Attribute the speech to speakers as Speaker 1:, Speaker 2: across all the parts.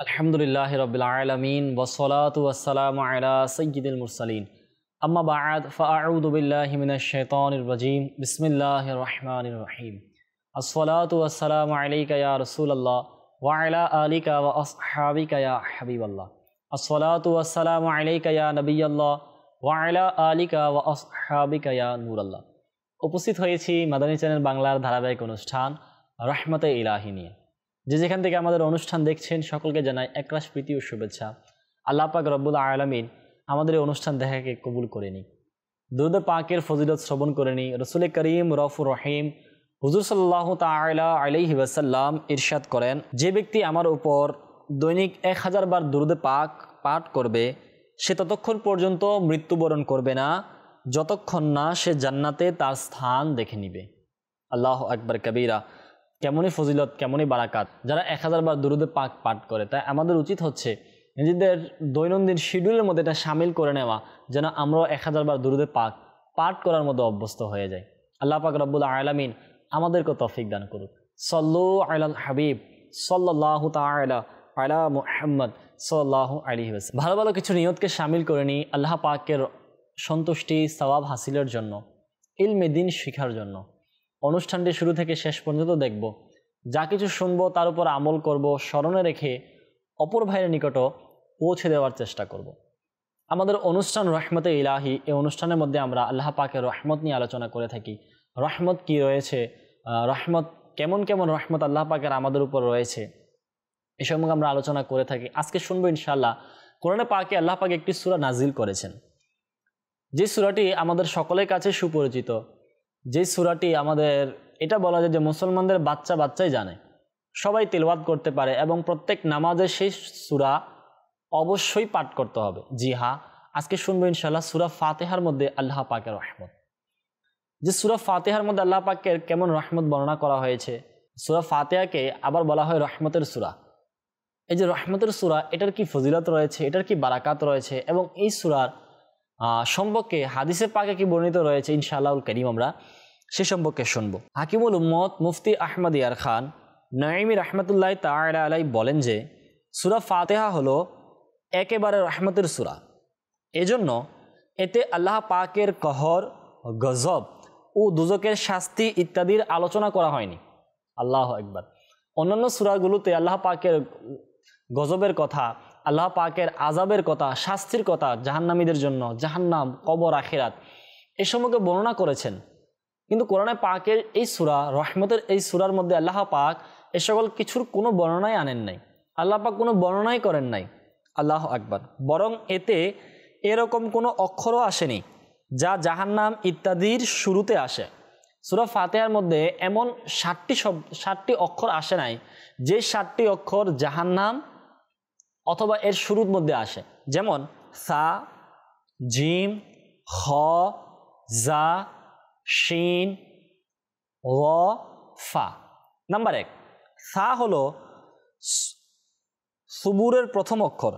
Speaker 1: আলহামদুলিল্লাহি রাব্বিল আলামিন ওয়াসসালাতু ওয়াসসালামু আলা সাইয়্যিদিল মুরসালিন আম্মা বা'দ ফাআউযু বিল্লাহি মিনাশ শাইতানির রাজীম বিসমিল্লাহির রহমানির রহিম আসসালাতু ওয়াসসালামু আলাইকা ইয়া রাসূলুল্লাহ ওয়া আলা আলিকা ওয়া আসহাবিকা ইয়া হাবিবাল্লাহ আসসালাতু ওয়াসসালামু আলাইকা ইয়া নবিয়াল্লাহ ওয়া আলা আলিকা ওয়া আসহাবিকা ইয়া নূরাল্লাহ। উপস্থিত হয়েছি মাদানী চ্যানেল বাংলার ধারাবাহিক অনুষ্ঠান রহমতে ইলাহি নিয়ে। যে যেখান থেকে আমাদের অনুষ্ঠান দেখছেন সকলকে জানাই একরাশ প্রীতি ও শুভেচ্ছা। আল্লাহ পাক রব্বুল আলামিন আমাদের এই অনুষ্ঠান দেখাকে কবুল করে নিক। দুরূদ পাকের ফজিলত শ্রবণ করে নিই। রসুল করিম রউফুর রহিম হুজুর সাল্লাল্লাহু তাআলা আলাইহি ওয়াসাল্লাম ইরশাদ করেন, যে ব্যক্তি আমার উপর দৈনিক 1000 বার দুরূদ পাক পাঠ করবে সে ততক্ষণ পর্যন্ত মৃত্যুবরণ করবে না যতক্ষণ না সে জান্নাতে তার স্থান দেখে নিবে। আল্লাহু আকবার কবীরা। কেমনই ফজিলত, কেমনই বারাকাত যারা 1000 বার দুরূদ পাক পাঠ করে। তাই আমাদের উচিত হচ্ছে নিজেদের দৈনন্দিন শিডিউলের মধ্যে এটা শামিল করে নেওয়া, যেন আমরাও 1000 বার দুরূদ পাক পাঠ করার মতো অভ্যস্ত হয়ে যায়। আল্লাহ পাক রব্বুল আলামিন আমাদেরকে তৌফিক দান করুক। সাল্লু আলাল হাবিব সাল্লাল্লাহু তাআলা আলা মুহাম্মদ সাল্লাল্লাহু আলাইহি ওয়াসাল্লাম। ভালো ভালো কিছু নিয়তকে শামিল করে নিই আল্লাহ পাকের সন্তুষ্টি সওয়াব হাসিলের জন্য, ইলমে দ্বীন শিখার জন্য। অনুষ্ঠানটি শুরু থেকে শেষ পর্যন্ত দেখব, যা কিছু শুনবো তার উপর আমল করব, স্মরণে রেখে অপর ভাইয়ের নিকটও পৌঁছে দেওয়ার চেষ্টা করব। আমাদের অনুষ্ঠান রহমতে ইলাহি, এই অনুষ্ঠানের মধ্যে আমরা আল্লাহ পাকের রহমত নিয়ে আলোচনা করে থাকি। রহমত কি রয়েছে, রহমত কেমন কেমন রহমত আল্লাহ পাকের আমাদের উপর রয়েছে, এ সম্পর্কে আমরা আলোচনা করে থাকি। আজকে শুনবো ইনশাআল্লাহ কোরআনে পাকে আল্লাহ পাক একটি সূরা নাজিল করেছেন, যে সূরাটি আমাদের সকলের কাছে সুপরিচিত। যে সূরাটি আমাদের এটা বলা যায় যে মুসলমানদের বাচ্চাই জানে, সবাই তেলাওয়াত করতে পারে এবং প্রত্যেক নামাজে সেই সূরা অবশ্যই পাঠ করতে হবে। জি হ্যাঁ, আজকে শুনবো ইনশাআল্লাহ সূরা ফাতিহার মধ্যে আল্লাহ পাকের রহমত। যে সূরা ফাতিহার মধ্যে আল্লাহ পাকের কেমন রহমত বর্ণনা করা হয়েছে। সূরা ফাতিহাকে আবার বলা হয় রহমতের সূরা। এই যে রহমতের সূরা, এটার কি ফজিলত রয়েছে, এটার কি বারাকাত রয়েছে এবং এই সূরার সম্পর্কে হাদিসে পাকে কি বর্ণিত রয়েছে, ইনশাআল্লাহুল কারীম আমরা সে সম্পর্কে শুনবো। হাকিমুল উম্মত মুফতি আহমদ ইয়ার খান নঈমি রাহমাতুল্লাহি তাআলা আলাইহি বলেন যে সূরা ফাতিহা হলো একেবারে রহমতের সূরা। এজন্য এতে আল্লাহ পাকের কহর, গজব ও দুজকের শাস্তি ইত্যাদির আলোচনা করা হয়নি। আল্লাহু আকবার। অন্যান্য সূরাগুলোতে আল্লাহ পাকের গজবের কথা, আল্লাহ পাকের আযাবের কথা, শাস্তির কথা, জাহান্নামীদের জন্য জাহান্নাম, কবর, আখিরাত এ সম্পর্কে বর্ণনা করেছেন। কিন্তু কোরআনে পাকের এই সূরা রহমতের এই সূরার মধ্যে আল্লাহ পাক এ সকল কিছুর কোনো বর্ণনাই আনেন নাই। আল্লাহ পাক কোনো বর্ণনাই করেন নাই। আল্লাহু আকবার। বরং এতে এরকম কোনো অক্ষরও আসেনি যা জাহান্নাম ইত্যাদির শুরুতে আসে। সূরা ফাতিহার মধ্যে এমন 60টি অক্ষর আসে নাই যে 60টি অক্ষর জাহান্নাম অথবা এর শুরুর মধ্যে আসে। যেমন সা, জিম, খ, জা, শিন, র, ফা। নাম্বার 1, সা হলো সুবুরের প্রথম অক্ষর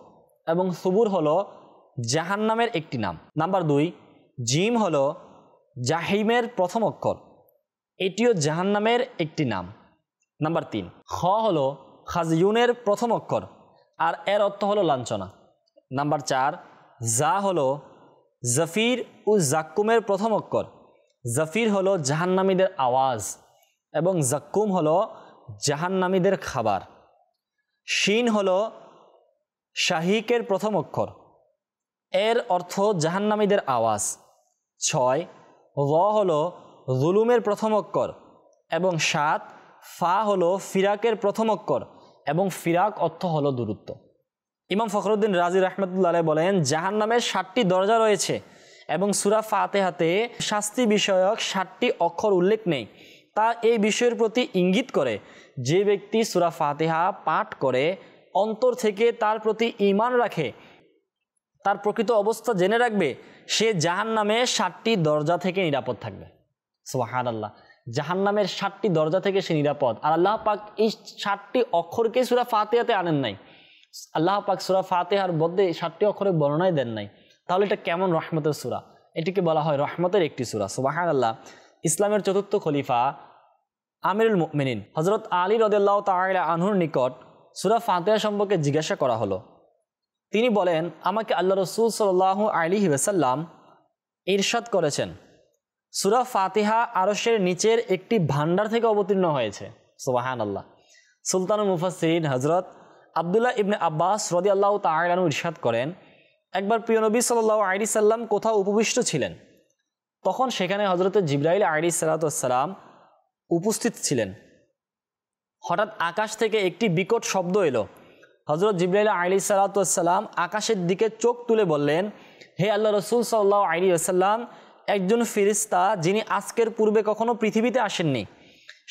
Speaker 1: এবং সুবুর হলো জাহান্নামের একটি নাম। নাম্বার 2, জিম হলো জাহিমের প্রথম অক্ষর, এটিও জাহান্নামের একটি নাম। নাম্বার 3, খ হলো খাজয়ুনের প্রথম অক্ষর আর এর অর্থ হলো লাঞ্ছনা। নাম্বার 4, জা হলো জাফির ও জাক্কুমের প্রথম অক্ষর, জাফির হলো জাহান্নামীদের আওয়াজ এবং জাক্কুম হলো জাহান্নামীদের খাবার। শিন হলো শাহিকের প্রথম অক্ষর, এর অর্থ জাহান্নামীদের আওয়াজ। 6, র হলো জুলুমের প্রথম অক্ষর এবং 7, ফা হলো ফিরাকের প্রথম অক্ষর এবং ফিরাক অর্থ হলো দূরত্ব। ইমাম ফখরুদ্দিন রাজি রাহমাতুল্লাহ আলাইহি বলেন, জাহান্নামের 7টি দরজা রয়েছে এবং সূরা ফাতিহাতে শাস্তি বিষয়ক 7টি অক্ষর উল্লেখ নেই। তা এই বিষয়ের প্রতি ইঙ্গিত করে যে ব্যক্তি সূরা ফাতিহা পাঠ করে অন্তর থেকে তার প্রতি ঈমান রাখে, তার প্রকৃত অবস্থা জেনে রাখবে, সে জাহান্নামের 7টি দরজা থেকে নিরাপদ থাকবে। সুবহানাল্লাহ। জাহান্নামের 7টি দরজা থেকে সে নিরাপদ। আর আল্লাহ পাক এই 7টি অক্ষরকে সূরা ফাতিহাতে আনেন নাই। আল্লাহ পাক সূরা ফাতিহার মধ্যে 7টি অক্ষরের বর্ণনাই দেন নাই। তাহলে এটা কেমন রহমতের সূরা? এটিকে বলা হয় রহমতের একটি সূরা। সুবহানাল্লাহ। ইসলামের চতুর্থ খলিফা আমিরুল মুমিনিন হযরত আলী রাদিয়াল্লাহু তাআলা আনহুর নিকট সূরা ফাতিহা সম্পর্কে জিজ্ঞাসা করা হলো। তিনি বলেন, আমাকে আল্লাহ রাসূল সাল্লাল্লাহু আলাইহি ওয়াসাল্লাম ইরশাদ করেছেন, সূরা ফাতিহা আরশের নিচের একটি ভান্ডার থেকে অবতীর্ণ হয়েছে। সুবহানাল্লাহ। সুলতানুল মুফাসসিরিন হযরত আব্দুল্লাহ ইবনে আব্বাস রাদিয়াল্লাহু তাআলা আনহু ইরশাদ করেন, একবার প্রিয় নবী সাল্লাল্লাহু আলাইহি সাল্লাম কোথাও উপবিষ্ট ছিলেন, তখন সেখানে হযরত জিবরাইল আলাইহিস সালাতু ওয়াস সালাম উপস্থিত ছিলেন। হঠাৎ আকাশ থেকে একটি বিকট শব্দ এলো। হযরত জিবরাইল আলাইহিস সালাতু ওয়াস সালাম আকাশের দিকে চোখ তুলে বললেন, হে আল্লাহ রাসূল সাল্লাল্লাহু আলাইহি ওয়াসাল্লাম, একজন ফেরেশতা যিনি আজকের পূর্বে কখনো পৃথিবীতে আসেননি,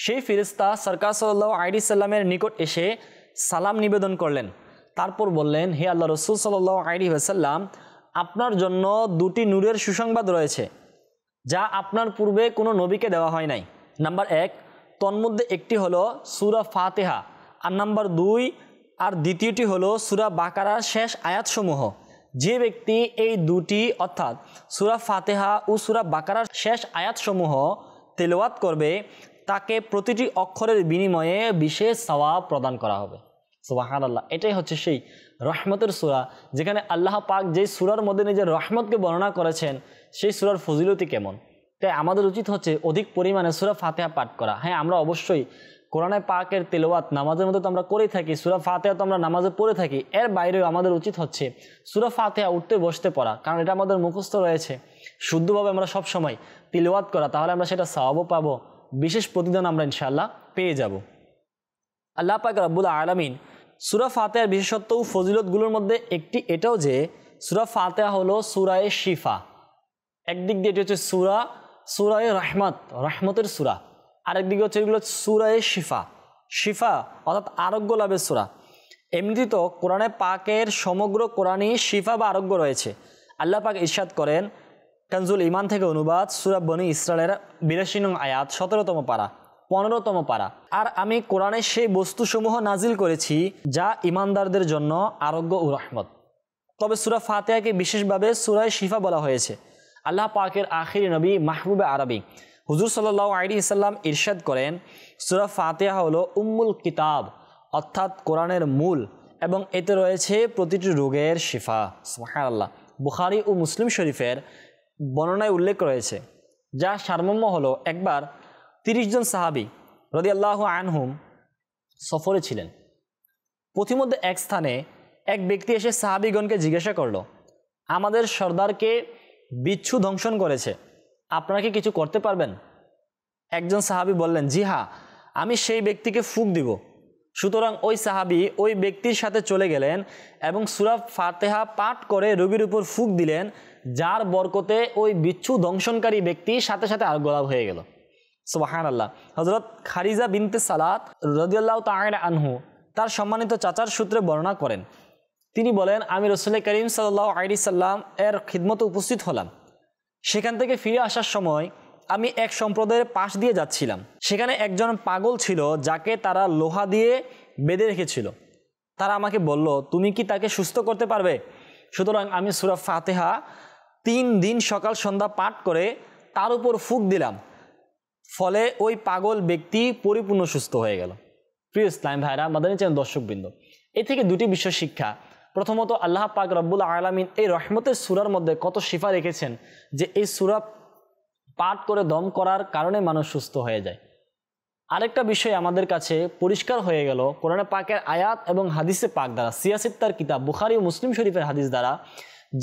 Speaker 1: সেই ফেরেশতা সরকার সাল্লাল্লাহু আলাইহি সাল্লামের নিকট এসে সালাম নিবেদন করলেন। তারপর বললেন, হে আল্লাহ রাসূল সাল্লাল্লাহু আলাইহি ওয়াসাল্লাম, আপনার জন্য দুটি নূরের সুসংবাদ রয়েছে যা আপনার পূর্বে কোনো নবীকে দেওয়া হয় নাই। নাম্বার 1, তন্মধ্যে একটি হলো সূরা ফাতিহা, আর নাম্বার 2 আর দ্বিতীয়টি হলো সূরা বাকারার শেষ আয়াতসমূহ। যে ব্যক্তি এই দুটি অর্থাৎ সূরা ফাতিহা ও সূরা বাকারার শেষ আয়াতসমূহ তেলাওয়াত করবে, তাকে প্রতিটি অক্ষরের বিনিময়ে বিশেষ সওয়াব প্রদান করা হবে। সুবহানাল্লাহ। এটাই হচ্ছে সেই রহমতের সূরা, যেখানে আল্লাহ পাক যেই সূরার মধ্যে নিজের রহমতকে বর্ণনা করেছেন, সেই সূরার ফজিলতি কেমন। তাই আমাদের উচিত হচ্ছে অধিক পরিমাণে সূরা ফাতিহা পাঠ করা। হ্যাঁ, আমরা অবশ্যই কোরআনে পাকের তেলাওয়াত নামাজের মধ্যে তো আমরা করেই থাকি, সূরা ফাতিহা তো আমরা নামাজে পড়ে থাকি, এর বাইরেও আমাদের উচিত হচ্ছে সূরা ফাতিহা উঠতে বসতে পড়া, কারণ এটা আমাদের মুখস্থ রয়েছে। শুদ্ধভাবে আমরা সব সময় তিলাওয়াত করা, তাহলে আমরা সেটা সওয়াবও পাবো, বিশেষ প্রতিদান আমরা ইনশাআল্লাহ পেয়ে যাব। আল্লাহ পাক রব্বুল আলামিন সূরা ফাতিহার বিশেষত্ব ও ফজিলতগুলোর মধ্যে একটি এটাও যে সূরা ফাতিহা হলো সূরায়ে শিফা। একদিক দিয়ে এটি হচ্ছে সূরায়ে রহমতের সূরা, আরেকদিকে হচ্ছে এগুলো সূরায়ে শিফা অর্থাৎ আরোগ্য লাভের সূরা। এমনিতে তো কোরআনে পাকের সমগ্র কোরআনই শিফা বা আরোগ্য রয়েছে। আল্লাহ পাক ইরশাদ করেন, কানজুল ঈমান থেকে অনুবাদ, সূরা বনী ইসরাইলের 82 নং আয়াত, 17তম পারা, 15তম পারা। আর আমি কোরআনে সেই বস্তুসমূহ নাজিল করেছি যা ঈমানদারদের জন্য আরোগ্য ও রহমত। তবে সূরা ফাতিহাকে বিশেষভাবে সূরায়ে শিফা বলা হয়েছে। আল্লাহ পাকের আখিরি নবী মাহবুবে আরবি হুজুর সাল্লাল্লাহু আলাইহি সাল্লাম ইরশাদ করেন, সূরা ফাতিহা হলো উম্মুল কিতাব অর্থাৎ কোরআনের মূল, এবং এতে রয়েছে প্রতিটি রোগের শিফা। সুবহানাল্লাহ। বুখারী ও মুসলিম শরীফের বর্ণনায় উল্লেখ রয়েছে, যা সারমর্ম হলো, একবার 30 জন সাহাবী রাদিয়াল্লাহু আনহুম সফরে ছিলেন। পথিমধ্যে এক স্থানে এক ব্যক্তি এসে সাহাবীগণকে জিজ্ঞাসা করলো, আমাদের সর্দারকে বিচ্ছু দংশন করেছে, আপনারা কি কিছু করতে পারবেন? একজন সাহাবী বললেন, জি হ্যাঁ, আমি সেই ব্যক্তিকে ফুঁক দিব। সুতরাং ওই সাহাবী ওই ব্যক্তির সাথে চলে গেলেন এবং সূরা ফাতিহা পাঠ করে রোগীর উপর ফুঁক দিলেন, যার বরকতে ওই বিচ্ছু দংশনকারী ব্যক্তি সাথে সাথে আরোগ্য লাভ হয়ে গেল। সুবহানাল্লাহ। হযরত খারিজা বিনতে সালাত রাদিয়াল্লাহু তাআলা আনহু তার সম্মানিত চাচার সূত্রে বর্ণনা করেন, তিনি বলেন, আমি রাসূল করিম সাল্লাল্লাহু আলাইহি সাল্লাম এর খিদমতে উপস্থিত হলাম। সেখান থেকে ফিরে আসার সময় আমি এক সম্প্রদায়ের পাশ দিয়ে যাচ্ছিলাম। সেখানে একজন পাগল ছিল, যাকে তারা লোহা দিয়ে বেঁধে রেখেছিল। তারা আমাকে বলল, তুমি কি তাকে সুস্থ করতে পারবে? সুতরাং আমি সূরা ফাতিহা 3 দিন সকাল সন্ধ্যা পাঠ করে তার উপর ফুঁক দিলাম, ফলে ওই পাগল ব্যক্তি পরিপূর্ণ সুস্থ হয়ে গেল। প্রিয় ইসলাম ভাইরা, মাদানী চ্যানেল দর্শকবৃন্দ, এ থেকে দুটি বিষয় শিক্ষা। প্রথমত, আল্লাহ পাক রব্বুল আলামিন এই রহমতের সূরার মধ্যে কত শিফা রেখেছেন, যে এই সূরা পাঠ করে দম করার কারণে মানুষ সুস্থ হয়ে যায়। আরেকটা বিষয় আমাদের কাছে পরিষ্কার হয়ে গেল কোরআনে পাকের আয়াত এবং হাদিসে পাক দ্বারা, সিয়াসিত্তার কিতাব বুখারী ও মুসলিম শরীফের হাদিস দ্বারা,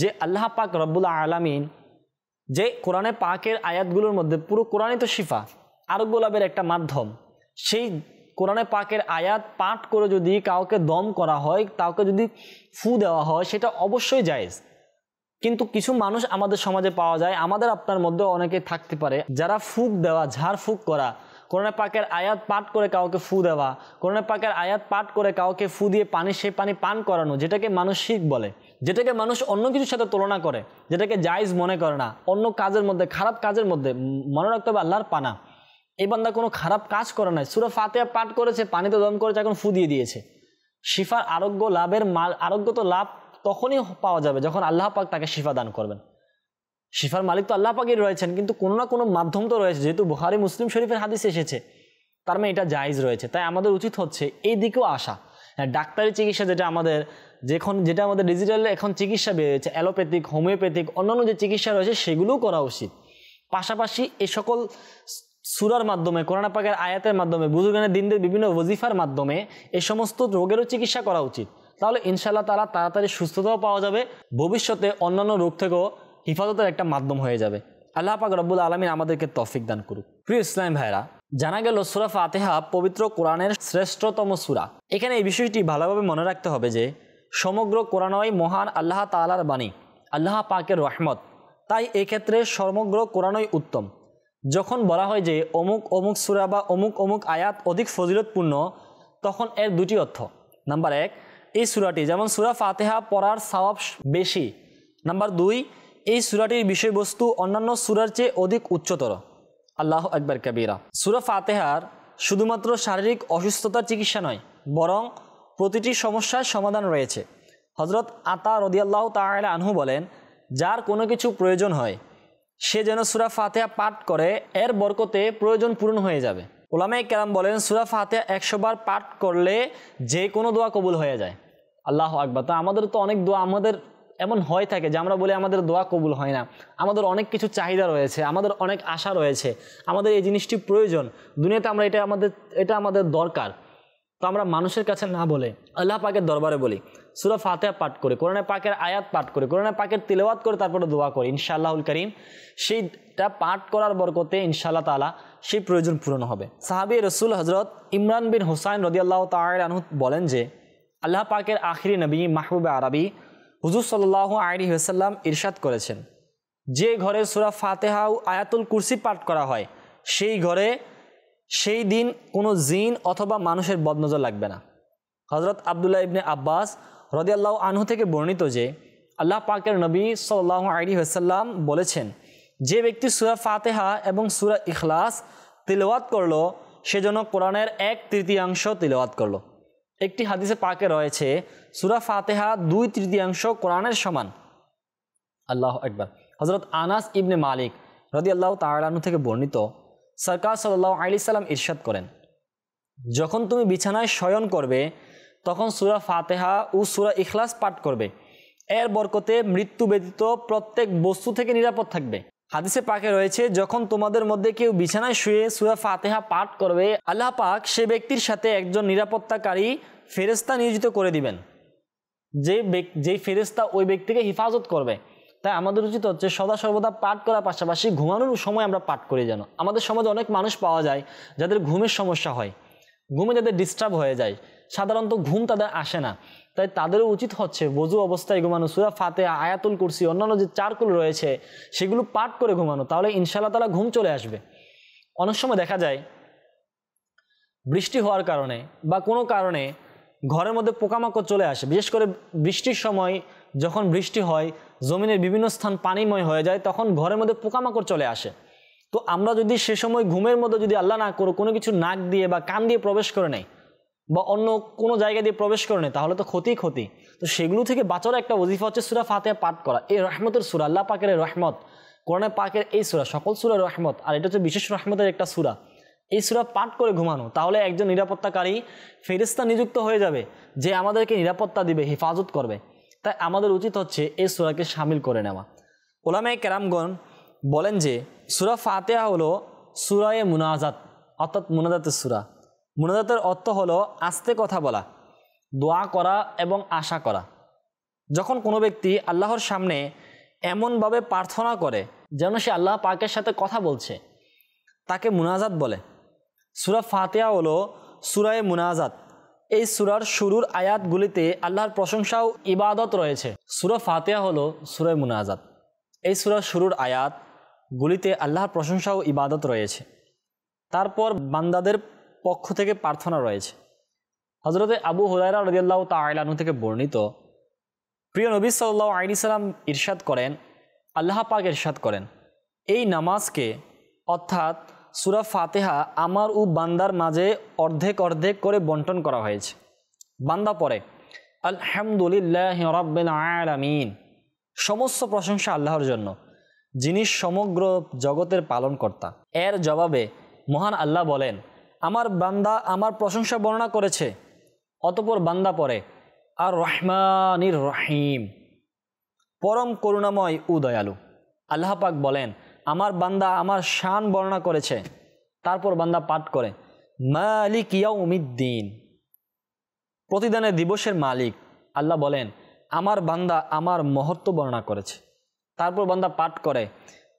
Speaker 1: যে আল্লাহ পাক রব্বুল আলামিন যে কোরআনে পাকের আয়াতগুলোর মধ্যে পুরো কোরআনই তো শিফা, আরোগ্য লাভের একটা মাধ্যম। সেই কোরআনে পাকের আয়াত পাঠ করে যদি কাউকে দম করা হয়, কাউকে যদি ফু দেওয়া হয়, সেটা অবশ্যই জায়েজ। কিন্তু কিছু মানুষ আমাদের সমাজে পাওয়া যায়, আমাদের আপনার মধ্যে অনেকে থাকতে পারে, যারা ফুঁক দেওয়া, ঝাড় ফুঁক করা, কোরআনে পাকের আয়াত পাঠ করে কাউকে ফু দেওয়া, কোরআনে পাকের আয়াত পাঠ করে কাউকে ফু দিয়ে সেই পানি পান করানো, যেটাকে মানুষ শিরক বলে, যেটাকে মানুষ অন্য কিছুর সাথে তুলনা করে, যেটাকে জায়েজ মনে করে না, অন্য কাজের মধ্যে, খারাপ কাজের মধ্যে। মনে রাখতে হবে, আল্লাহর পানা, এই বান্দা কোনো খারাপ কাজ করে নাই, সূরা ফাতিহা পাঠ করেছে, পানিতে দম করেছে, এখন ফু দিয়ে দিয়েছে। শিফার আরোগ্য লাভের আরোগ্য তো লাভ তখনই পাওয়া যাবে যখন আল্লাহ পাক তাকে শিফা দান করবেন। শিফার মালিক তো আল্লাহ পাকই রয়েছেন, কিন্তু কোনো না কোনো মাধ্যম তো রয়েছে, যেহেতু বুখারী মুসলিম শরীফের হাদিসে এসেছে, তার মানে এটা জায়েজ রয়েছে। তাই আমাদের উচিত হচ্ছে এই দিকেও আসা, হ্যাঁ, ডাক্তারি চিকিৎসা যেটা আমাদের ডিজিটাল এখন চিকিৎসা বেরিয়েছে, অ্যালোপ্যাথিক, হোমিওপ্যাথিক, অন্যান্য যে চিকিৎসা রয়েছে সেগুলোও করা উচিত। পাশাপাশি এই সকল সূরার মাধ্যমে, কোরআন পাকের আয়াতের মাধ্যমে, বুজুর্গানের দিনদের বিভিন্ন ওয়াজিফার মাধ্যমে এই সমস্ত রোগেরও চিকিৎসা করা উচিত। তাহলে ইনশাআল্লাহ তাআলা তাড়াতাড়ি সুস্থতাও পাওয়া যাবে, ভবিষ্যতে অন্যান্য রোগ থেকেও হিফাজতের একটা মাধ্যম হয়ে যাবে। আল্লাহ পাক রব্বুল আলামিন আমাদেরকে তৌফিক দান করুক। প্রিয় ইসলাম ভাইরা, জানা গেল সূরা ফাতিহা পবিত্র কোরআনের শ্রেষ্ঠতম সূরা। এখানে এই বিষয়টি ভালোভাবে মনে রাখতে হবে যে সমগ্র কোরআনই মহান আল্লাহ তাআলার বাণী, আল্লাহ পাকের রহমত। তাই এক্ষেত্রে সমগ্র কোরআনই উত্তম। যখন বলা হয় যে অমুক অমুক সূরা বা অমুক অমুক আয়াত অধিক ফজিলতপূর্ণ, তখন এর দুটি অর্থ। নাম্বার 1, এই সূরাটি যেমন সূরা ফাতিহা পড়ার সওয়াব বেশি। নাম্বার 2, এই সূরাটির বিষয়বস্তু অন্যান্য সূরার চেয়ে অধিক উচ্চতর। আল্লাহু আকবার কাবীরা। সূরা ফাতিহার শুধুমাত্র শারীরিক অসুস্থতার চিকিৎসা নয়, বরং প্রতিটি সমস্যার সমাধান রয়েছে। হযরত আতা রাদিয়াল্লাহু তাআলা আনহু বলেন, যার কোনো কিছু প্রয়োজন হয় সে যেন সূরা ফাতিহা পাঠ করে, এর বরকতে প্রয়োজন পূরণ হয়ে যাবে। উলামায়ে কেরাম বলেন, সূরা ফাতিহা 100 বার পাঠ করলে যে কোনো দোয়া কবুল হয়ে যায়। আল্লাহু আকবার। তো আমাদের তো অনেক দোয়া আমাদের এমন হয়ে থাকে যে আমরা বলি আমাদের দোয়া কবুল হয় না, আমাদের অনেক কিছু চাহিদা রয়েছে, আমাদের অনেক আশা রয়েছে, আমাদের এই জিনিসটি প্রয়োজন, দুনিয়াতে আমরা এটা আমাদের দরকার। তো আমরা মানুষের কাছে না বলে আল্লাহ পাকের দরবারে বলি, সূরা ফাতিহা পাঠ করে, কোরআন পাকের আয়াত পাঠ করে, কোরআন পাকের তিলাওয়াত করে তারপরে দোয়া করি, ইনশাআল্লাহুল কারীম সেইটা পাঠ করার বরকতে ইনশাআল্লাহ তাআলা সেই প্রয়োজন পূরণ হবে। সাহাবী রাসূল হযরত ইমরান বিন হুসাইন রাদিয়াল্লাহু তাআলা আনহু বলেন যে আল্লাহ পাকের আখিরি নবী মাহবুবে আরবি হুজুর সাল্লাল্লাহু আলাইহি ওয়াসাল্লাম ইরশাদ করেছেন, যে ঘরে সূরা ফাতিহা ও আয়াতুল কুরসি পাঠ করা হয় সেই ঘরে সেই দিন কোনো জিন অথবা মানুষের বদনজর লাগবে না। হযরত আব্দুল্লাহ ইবনে আব্বাস রাদিয়াল্লাহু আনহু থেকে বর্ণিত যে আল্লাহ পাকের নবী সাল্লাল্লাহু আলাইহি ওয়াসাল্লাম বলেছেন, যে ব্যক্তি সূরা ফাতিহা এবং সূরা ইখলাস তিলাওয়াত করলো সে যেন কোরআনের 1/3 তিলাওয়াত করলো। একটি হাদিসে পাকে রয়েছে সূরা ফাতিহা 2/3 কোরআনের সমান। আল্লাহু আকবার। হযরত আনাস ইবনে মালিক রাদিয়াল্লাহু তাআলা আনহু থেকে বর্ণিত, সরকার সাল্লাল্লাহু আলাইহি সাল্লাম ইরশাদ করেন, যখন তুমি বিছানায় শয়ন করবে তখন সূরা ফাতিহা ও সূরা ইখলাস পাঠ করবে, এর বরকতে মৃত্যু ব্যতীত প্রত্যেক বস্তু থেকে নিরাপদ থাকবে। হাদিসে পাকে রয়েছে, যখন তোমাদের মধ্যে কেউ বিছানায় শুয়ে সূরা ফাতিহা পাঠ করবে আল্লাহ পাক সে ব্যক্তির সাথে একজন নিরাপত্তাকারী ফেরেশতা নিয়োজিত করে দিবেন, যেই ফেরেশতা ওই ব্যক্তিকে হিফাজত করবে। তাই আমাদের উচিত হচ্ছে সদা সর্বদা পাঠ করার পাশাপাশি ঘুমানোর সময় আমরা পাঠ করি। যেন আমাদের সমাজে অনেক মানুষ পাওয়া যায় যাদের ঘুমের সমস্যা হয়, ঘুমে যাদের ডিস্টার্ব হয়ে যায়, সাধারণত ঘুম তাদের আসে না। তাই তাদেরও উচিত হচ্ছে ওযু অবস্থায় ঘুমানো, সূরা ফাতিহা, আয়াতুল কুরসি, অন্যান্য যে চারকুল রয়েছে সেগুলো পাঠ করে ঘুমানো, তাহলে ইনশাআল্লাহ তাআলা ঘুম চলে আসবে। অনেক সময় দেখা যায় বৃষ্টি হওয়ার কারণে বা কোনো কারণে ঘরের মধ্যে পোকামাকড় চলে আসে, বিশেষ করে বৃষ্টির সময় যখন বৃষ্টি হয় জমিনের বিভিন্ন স্থান পানিময় হয়ে যায়, তখন ঘরের মধ্যে পোকামাকড় চলে আসে। তো আমরা যদি সে সময় ঘুমের মধ্যে যদি আল্লাহ না করো কোনো কিছু নাক দিয়ে বা কান দিয়ে প্রবেশ করে নেয় বা অন্য কোনো জায়গা দিয়ে প্রবেশ করে নেয়, তাহলে তো ক্ষতি। তো সেগুলো থেকে বাঁচার একটা ওজিফা হচ্ছে সূরা ফাতিহা পাঠ করা। এই রহমতের সূরা, আল্লাহ পাকের রহমত, কোরআন পাকের এই সূরা, সকল সূরা রহমত, আর এটা হচ্ছে বিশেষ রহমতের একটা সূরা। এই সূরা পাঠ করে ঘুমানো, তাহলে একজন নিরাপত্তাকারী ফেরেশতা নিযুক্ত হয়ে যাবে যে আমাদেরকে নিরাপত্তা দিবে, হেফাজত করবে। তাই আমাদের উচিত হচ্ছে এই সূরাকে শামিল করে নেওয়া। উলামায়ে কেরামগণ বলেন যে সূরা ফাতিহা হলো সূরায়ে মুনাজাত, অর্থাৎ মুনাজাতের সূরা। মুনাজাতের অর্থ হলো আস্তে কথা বলা, দোয়া করা এবং আশা করা। যখন কোনো ব্যক্তি আল্লাহর সামনে এমনভাবে প্রার্থনা করে যেন সে আল্লাহ পাকের সাথে কথা বলছে, তাকে মুনাজাত বলে। সূরা ফাতিহা হলো সূরায়ে মুনাজাত। এই সূরার শুরুর আয়াতগুলিতে আল্লাহর প্রশংসা ও ইবাদত রয়েছে। সূরা ফাতিহা হলো সূরায়ে মুনাজাত। এই সূরার শুরুর আয়াতগুলিতে আল্লাহর প্রশংসা ও ইবাদত রয়েছে, তারপর বান্দাদের পক্ষ থেকে প্রার্থনা রয়েছে। হযরতে আবু হুরায়রা রাদিয়াল্লাহু তাআলা আনহু থেকে বর্ণিত, প্রিয় নবী সাল্লাল্লাহু আলাইহি সাল্লাম ইরশাদ করেন, আল্লাহ পাক ইরশাদ করেন, এই নামাজকে অর্থাৎ সূরা ফাতিহা আমার ও বান্দার মাঝে অর্ধেক অর্ধেক করে বন্টন করা হয়েছে। বান্দা পড়ে আলহামদুলিল্লাহি রাব্বিল আলামিন, সমস্ত প্রশংসা আল্লাহর জন্য যিনি সমগ্র জগতের পালনকর্তা। এর জবাবে মহান আল্লাহ বলেন, আমার বান্দা আমার প্রশংসা বর্ণনা করেছে, অতঃপর বান্দা পড়ে আর রহমানির রহিম, পরম করুণাময় ও দয়ালু। আল্লাহ পাক বলেন আমার বান্দা আমার শান বর্ণনা করেছে, তারপর বান্দা পাঠ করে মালিক ইয়াউমিদ্দিন, প্রতিদানের দিবসের মালিক। আল্লাহ বলেন আমার বান্দা আমার মহত্ব বর্ণনা করেছে, তারপর বান্দা পাঠ করে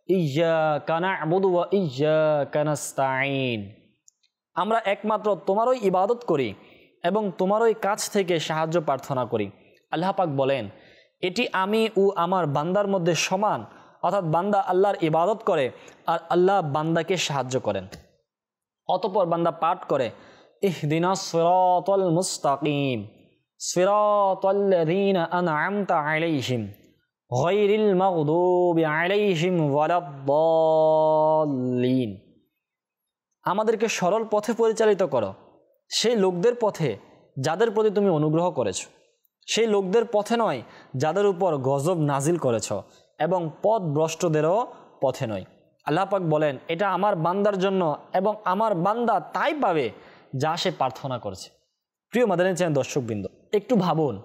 Speaker 1: ইয়্যাকা না'বুদু ওয়া ইয়্যাকা নাস্তাঈন, আমরা একমাত্র তোমারই ইবাদত করি এবং তোমারই কাছ থেকে সাহায্য প্রার্থনা করি। আল্লাহ পাক বলেন এটি আমি ও আমার বান্দার মধ্যে সমান, অর্থাৎ বান্দা আল্লাহর ইবাদত করে আর আল্লাহ বান্দাকে সাহায্য করেন। অতঃপর বান্দা পাঠ করে ইহদিনাস সিরাতাল মুস্তাকিম সিরাতাল্লাযীনা আন'আমতা আলাইহিম গায়রিল মাগদুবি আলাইহিম ওয়ালাদ-দাল্লিন, আমাদেরকে সরল পথে পরিচালিত করো, সেই লোকদের পথে যাদের প্রতি তুমি অনুগ্রহ করেছ, সেই লোকদের পথে নয় যাদের উপর গজব নাজিল করেছ, এবং পথভ্রষ্টদেরও পথে নয়। আল্লাহ পাক বলেন এটা আমার বান্দার জন্য এবং আমার বান্দা তাই পাবে যা সে প্রার্থনা করেছে। প্রিয় মাদানী চ্যানেল দর্শকবৃন্দ, একটু ভাবুন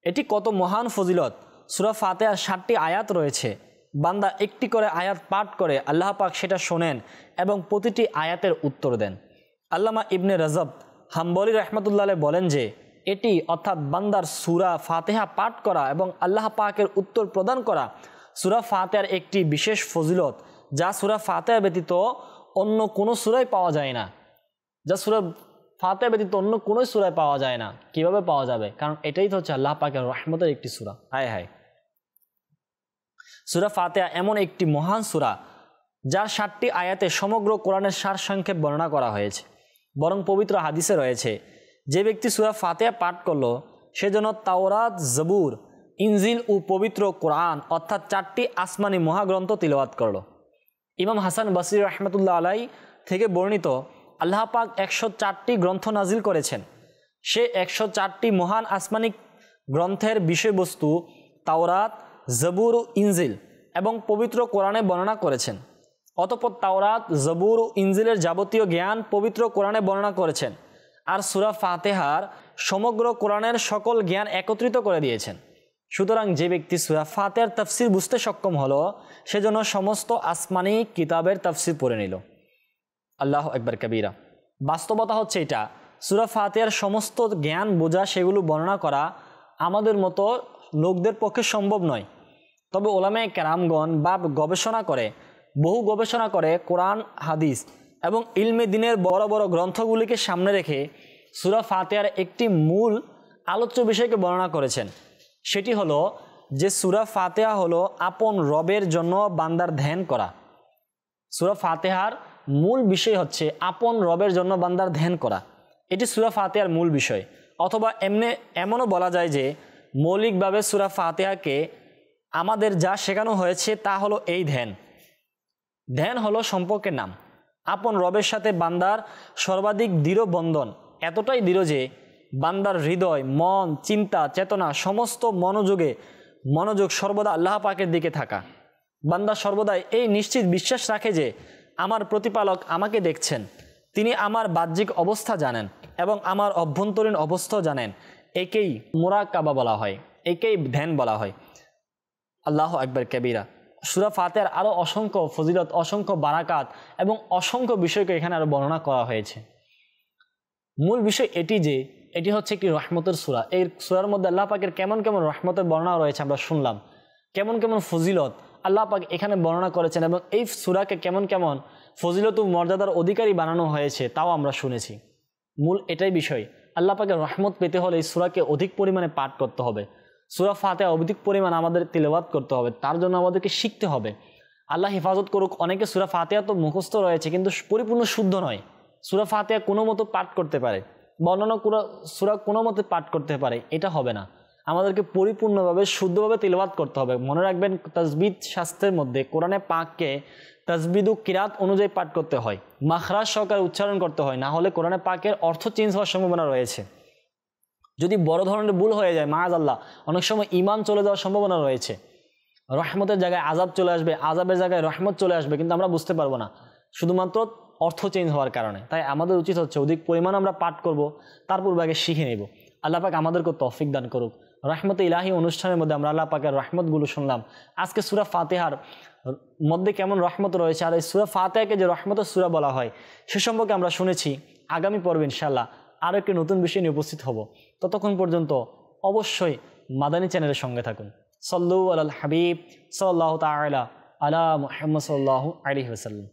Speaker 1: এটি কত মহান ফজিলত। সূরা ফাতিহার 7টি আয়াত রয়েছে, বান্দা একটি করে আয়াত পাঠ করে আল্লাহ পাক সেটা শোনেন এবং প্রতিটি আয়াতের উত্তর দেন। আল্লামা ইবনে রজব হাম্বলি রহমতুল্লাহ আলাইহি বলেন যে এটি অর্থাৎ বান্দার সূরা ফাতিহা পাঠ করা এবং আল্লাহ পাকের উত্তর প্রদান করা সূরা ফাতিহার একটি বিশেষ ফজিলত, যা সূরা ফাতিহা ব্যতীত অন্য কোনো সূরায় পাওয়া যায় না, যা সূরা ফাতিহা ব্যতীত অন্য কোনো সূরায় পাওয়া যায় না। কিভাবে পাওয়া যাবে? কারণ এটাই তো হচ্ছে আল্লাহ পাকের রহমতের একটি সূরা। হায় হায়, সূরা ফাতিহা এমন একটি মহান সূরা যার 7টি আয়াতে সমগ্র কোরআনের সারসংক্ষেপ বর্ণনা করা হয়েছে। বরং পবিত্র হাদিসে রয়েছে যে ব্যক্তি সূরা ফাতিহা পাঠ করলো সে যেন তাওরাত, জবুর, ইনজিল ও পবিত্র কোরআন অর্থাৎ 4টি আসমানি মহাগ্রন্থ তিলাওয়াত করলো। ইমাম হাসান বসরি রহমতুল্লাহ আলাই থেকে বর্ণিত আল্লাহ পাক 104টি গ্রন্থ নাজিল করেছেন। সে 104টি মহান আসমানি গ্রন্থের বিষয়বস্তু তাওরাত, জবুর, ইনজিল এবং পবিত্র কোরআনে বর্ণনা করেছেন। অতঃপর তাওরাত, জবুর ও ইনজিলের যাবতীয় জ্ঞান পবিত্র কোরআনে বর্ণনা করেছেন, আর সূরা ফাতিহার সমগ্র কোরআনের সকল জ্ঞান একত্রিত করে দিয়েছেন। সুতরাং যে ব্যক্তি সূরা ফাতিহার তাফসির বুঝতে সক্ষম হলো সেজন্য সমস্ত আসমানি কিতাবের তাফসির পড়ে নিল। আল্লাহু আকবার কবীরা। বাস্তবতা হচ্ছে এটা, সূরা ফাতিহার সমস্ত জ্ঞান বোঝা, সেগুলো বর্ণনা করা আমাদের মতো লোকদের পক্ষে সম্ভব নয়। তবে ওলামায়ে কেরামগণ বহু গবেষণা করে কোরআন, হাদিস এবং ইলমে দিনের বড় বড় গ্রন্থগুলিকে সামনে রেখে সূরা ফাতিহার একটি মূল আলোচ্য বিষয়কে বর্ণনা করেছেন। সেটি হলো যে সূরা ফাতিহা হলো আপন রবের জন্য বান্দার ধ্যান করা। সূরা ফাতিহার মূল বিষয় হচ্ছে আপন রবের জন্য বান্দার ধ্যান করা, এটি সূরা ফাতিহার মূল বিষয়। অথবা এমনও বলা যায় যে মৌলিকভাবে সূরা ফাতিহাকে আমাদের যা শেখানো হয়েছে তা হলো এই ধ্যান। ধ্যান হলো সম্পর্কের নাম। আপন রবের সাথে বান্দার সর্বাধিক দৃঢ় বন্ধন, এতটাই দৃঢ় যে বান্দার হৃদয়, মন, চিন্তা, চেতনা সমস্ত মনোযোগ সর্বদা আল্লাহ পাকের দিকে থাকা। বান্দা সর্বদাই এই নিশ্চিত বিশ্বাস রাখে যে আমার প্রতিপালক আমাকে দেখছেন, তিনি আমার বাহ্যিক অবস্থা জানেন এবং আমার অভ্যন্তরীণ অবস্থাও জানেন। একেই মুরাকাবা বলা হয়, একেই ধ্যান বলা হয়। আল্লাহু আকবার কবীরা। সূরা ফাতিহার আরও অসংখ্য ফজিলত, অসংখ্য বারাকাত এবং অসংখ্য বিষয়কে এখানে আরও বর্ণনা করা হয়েছে। মূল বিষয় এটি যে এটি হচ্ছে একটি রহমতের সূরা। এই সূরার মধ্যে আল্লাহ পাকের কেমন কেমন রহমতের বর্ণনা রয়েছে আমরা শুনলাম, কেমন কেমন ফজিলত আল্লাহ পাক এখানে বর্ণনা করেছেন, এবং এই সূরাকে কেমন কেমন ফজিলত ও মর্যাদার অধিকারী বানানো হয়েছে তাও আমরা শুনেছি। মূল এটাই বিষয়, আল্লাহ পাকের রহমত পেতে হলে এই সূরাকে অধিক পরিমাণে পাঠ করতে হবে, সূরা ফাতিহা অধিক পরিমাণ আমাদের তিলাওয়াত করতে হবে, তার জন্য আমাদেরকে শিখতে হবে। আল্লাহ হেফাজত করুক, অনেকে সূরা ফাতিহা তো মুখস্থ রয়েছে কিন্তু পরিপূর্ণ শুদ্ধ নয়। সূরা ফাতিহা কোনো মতো পাঠ করতে পারে, বর্ণনা সূরা কোনো মতে পাঠ করতে পারে, এটা হবে না। আমাদেরকে পরিপূর্ণভাবে শুদ্ধভাবে তিলাওয়াত করতে হবে। মনে রাখবেন তাজবিদ শাস্ত্রের মধ্যে কোরআনে পাককে তাজবিদ ও কিরাত অনুযায়ী পাঠ করতে হয়, মাখরাজ সহকারে উচ্চারণ করতে হয়, না হলে কোরআনে পাকের অর্থ চেঞ্জ হওয়ার সম্ভাবনা রয়েছে। যদি বড় ধরনের ভুল হয়ে যায় মাআযাল্লাহ অনেক সময় ঈমান চলে যাওয়ার সম্ভাবনা রয়েছে। রহমতের জায়গায় আযাব চলে আসবে, আযাবের জায়গায় রহমত চলে আসবে, কিন্তু আমরা বুঝতে পারবো না, শুধুমাত্র অর্থ চেঞ্জ হওয়ার কারণে। তাই আমাদের উচিত হচ্ছে অধিক পরিমাণ আমরা পাঠ করব, তার পূর্বে আগে শিখে নেব। আল্লাহ পাক আমাদেরকে তৌফিক দান করুক। রহমতে ইলাহি অনুষ্ঠানের মধ্যে আমরা আল্লাহ পাকের রহমতগুলো শুনলাম। আজকে সূরা ফাতিহার মধ্যে কেমন রহমত রয়েছে, আর এই সূরা ফাতিহাকে যে রহমতের সূরা বলা হয় সে সম্পর্কে আমরা শুনেছি। আগামী পর্বে ইনশাআল্লাহ আরও একটি নতুন বিষয় নিয়ে উপস্থিত হব। ততক্ষণ পর্যন্ত অবশ্যই মাদানী চ্যানেলের সঙ্গে থাকুন। সাল্লু আলাল হাবিব সাল্লাল্লাহু তাআলা আলা মুহাম্মদ সাল্লাল্লাহু আলাইহি ওয়াসাল্লাম।